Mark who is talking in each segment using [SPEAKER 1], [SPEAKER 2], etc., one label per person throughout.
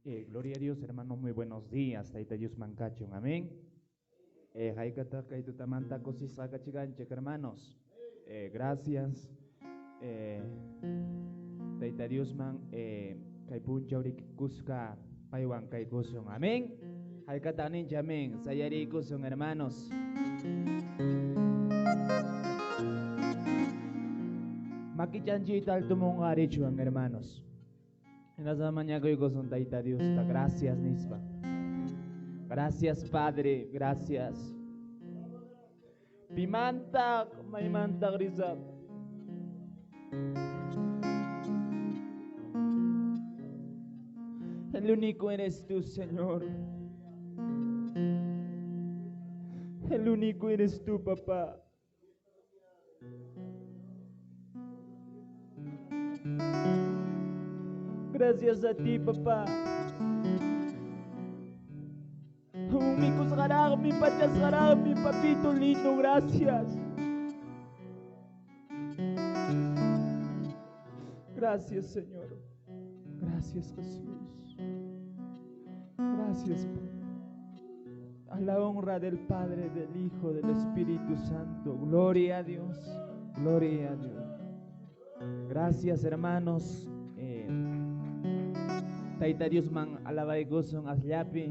[SPEAKER 1] Gloria a Dios, hermanos, muy buenos días. Taita Dios mancacho, amén. Haikata kaitutamanta kosisaka chiganchek, hermanos. Gracias. Taita Dios man kaipuncha urik kuska paiwan kaikusun, amén. Haikata nincha, amén. Sayari kusun, hermanos. Makichanchita al tumong arichuan, hermanos. En la mañana que hoy son Taita Dios, gracias Nispa. Gracias Padre, gracias. Pimanta, maimanta grisap. El único eres tú, Señor. El único eres tú, papá. Gracias a ti, papá. Mi cusgarag, mi pachasgarag, mi papito lindo, gracias. Gracias, Señor. Gracias, Jesús. Gracias, Padre. A la honra del Padre, del Hijo, del Espíritu Santo. Gloria a Dios. Gloria a Dios. Gracias, hermanos. Taita Dios man alabay gozon aslapi.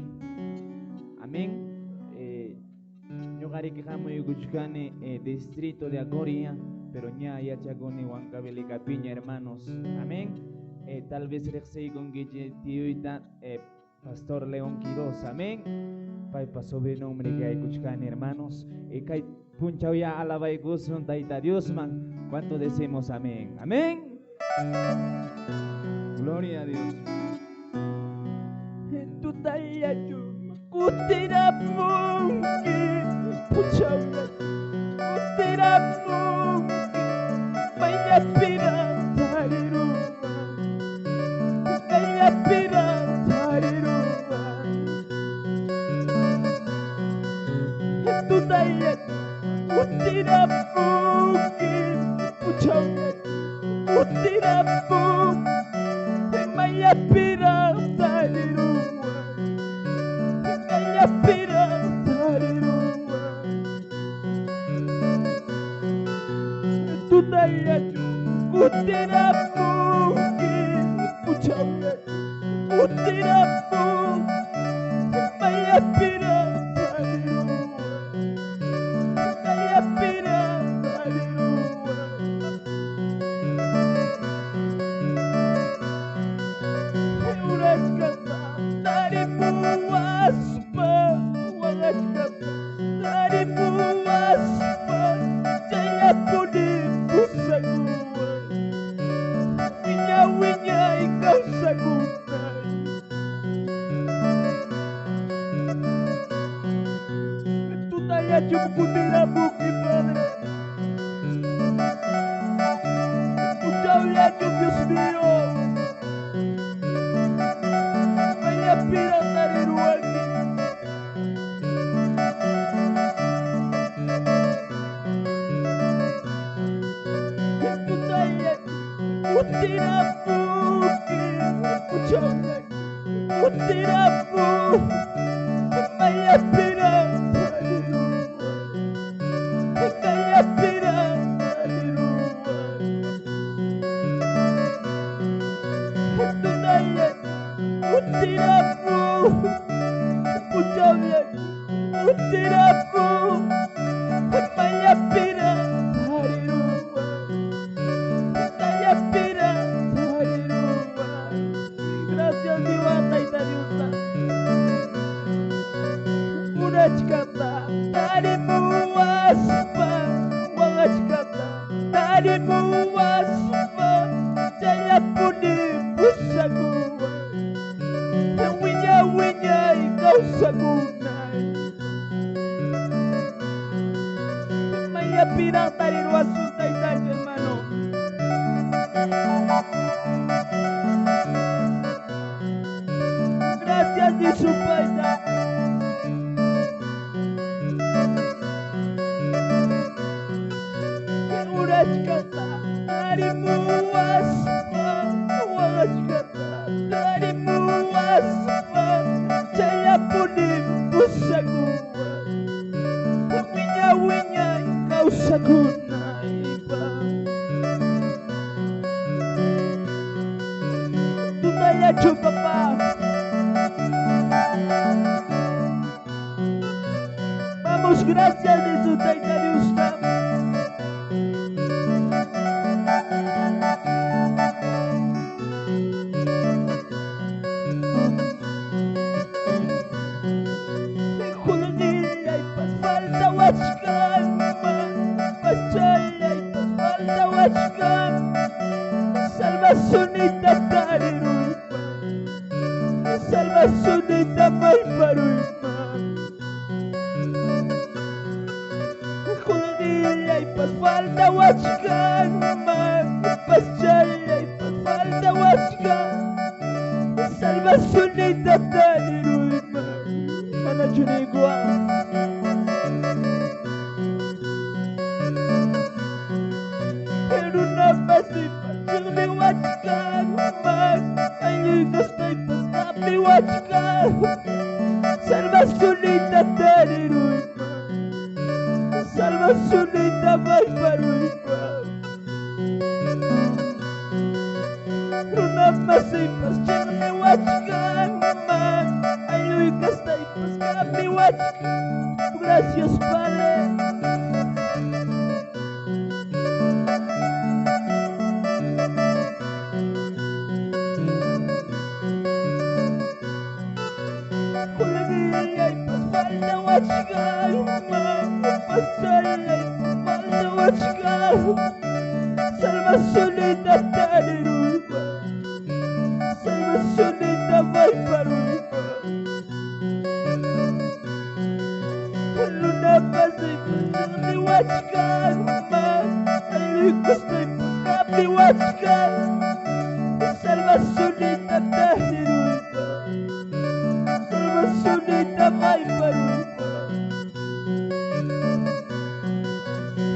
[SPEAKER 1] Amén. Ñogari que jamo yuguchkane distrito de Agoria, pero ña ya chagoni Huancaveli Capiña, hermanos. Amén. Tal vez rexei con guilletiuita Pastor León Quiroz. Amén. Pai pa sobrenombre que hay cuchkane, hermanos. Kai punchao ya alabay gozon Taita Dios man. ¿Cuánto decimos amén? Amén. Gloria a Dios. Tu talla yo kutira mungi puchanga kutira mungi maya pira tariruma maya pira tariruma tu talla kutira mungi puchanga kutira mungi maya pira tariruma pira tariruma tu talla kutira mungi puchanga kutira mungi maya pira tariruma maya pira tariruma urashkata tarimuas dari puaspa jaya pudi kusagua winya ikau sagunai tu taya cukup kutira buki padre ucau ya Dios mío vaya pira dari ruangi Kutira buki puchanga kutira buki maya pira tariruma maya pira tariruma tunaya kutira buki puchanga kutira buki maya pira tariruma maya pira tariruma. Gracias Dios, Taita Dios. Urachkata tarimuaspa wangachkata tarimuaspa jaya puni pusagua winya ikau sagunai maya pira tariruasu Taita hermano. Gracias di su paisa. Urashkata tarimuaspa wangachkata tarimuaspa hecho, papá. Vamos, gracias de su taita de usted. Salvacionita tarirulpa, salvacionita maiparulpa. Julia y pas falta huachcan, pas chala y pas falta huachcan. Salvacionita tarirulpa, mana chunigua. En una pasipa. Me watchkan, ay no estoy pas me watchkan. Salvacionita tarirulpa, salvacionita maiparulpa. Una pasipa, me watchkan, ay no estoy pas me watchkan. Gracias, Padre. Salvacionita tarirulpa, salvacionita maiparulpa. Luna pasipa, mi watchkan, ay estoy pa mi watchkan. Salvacionita tarirulpa, salvacionita maiparulpa.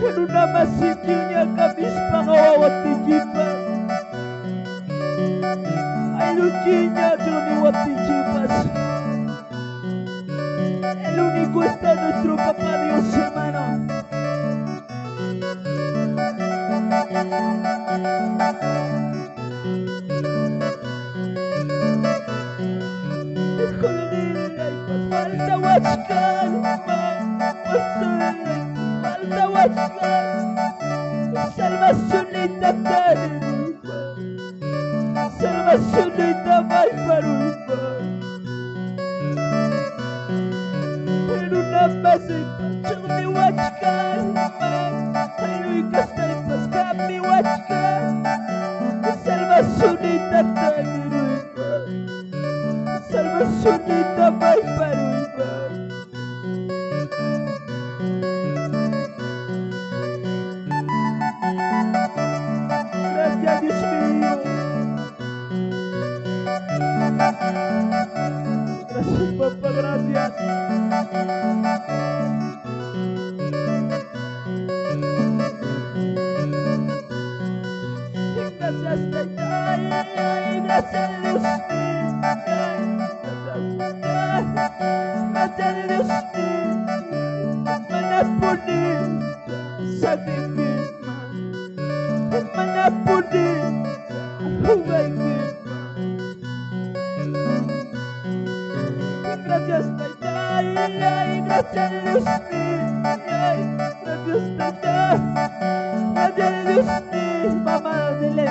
[SPEAKER 1] En una masikinya kabis pangawawat tijipas. Ay luchinya jumiwat tijipas. El único está nuestro papá Dios, hermano. Falta huachcan, falta huachcan. Salvacionita tarirulpa, salvacionita maiparulpa. En una pasipa, mi huachcan, ay no estoy pas mi huachcan. Salvacionita tarirulpa, salvacionita maiparulpa. Gracias, Dios mío. Gracias, papá, gracias. Gracias, Tata, gracias, Dios mío. Gracias, Dios mío. Manapuni, sacrificio. Manapuni, gracias, Tata, gracias, Dios mío. Gracias, Tata, gracias, Dios mío. Mamá, dile.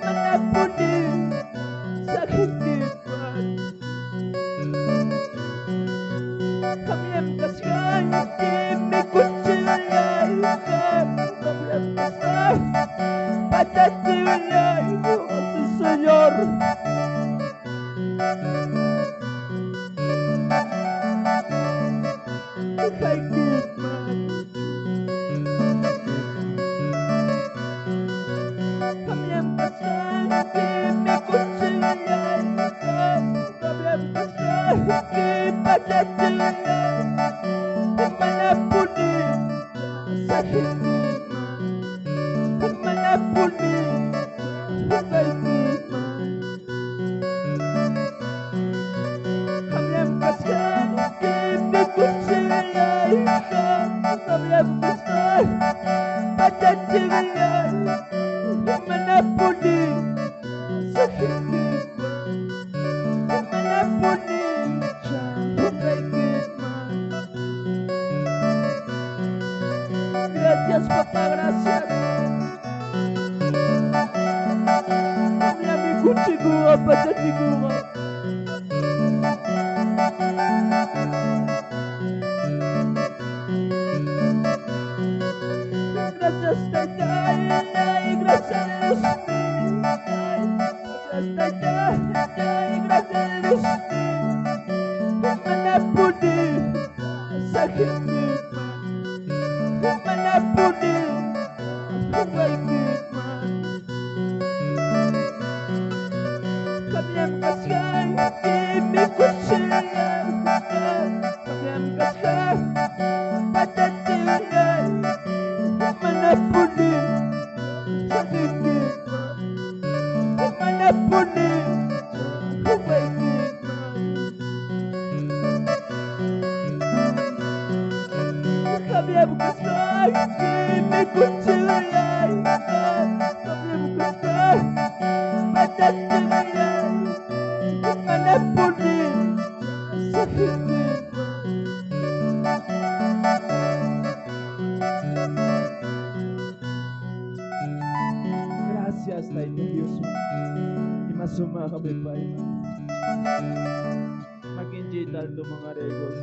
[SPEAKER 1] Manapuni, sacrificio. También pasión que me consuela, también pasión para ti, oh Señor. También pasión que me consuela, también pasión que para ti. Manapuni, sacrificio. Manapuni, sacrificio. También pasión que me consuela, también pasión para ti. Gracias, papá, gracias. Kami ikut siguro, pada siguro. Gracias, Tatay, gracias a Dios. Gracias, Tatay, gracias a Dios. Mana pudi, sakit man. Mana pudi, sakit man. Kami ang kasay, hindi ko siya. Kami ang kasay, patatilan. Mana pudi, sakit man. Mana pudi, sakit man. Kami ang kasay, hindi ko siya. Kami ang kasay, patatilan. Mana pudi, sakit man. Gracias, Tay Dios. Imasuma kami pa. Mag-enjoy tayo mga regos.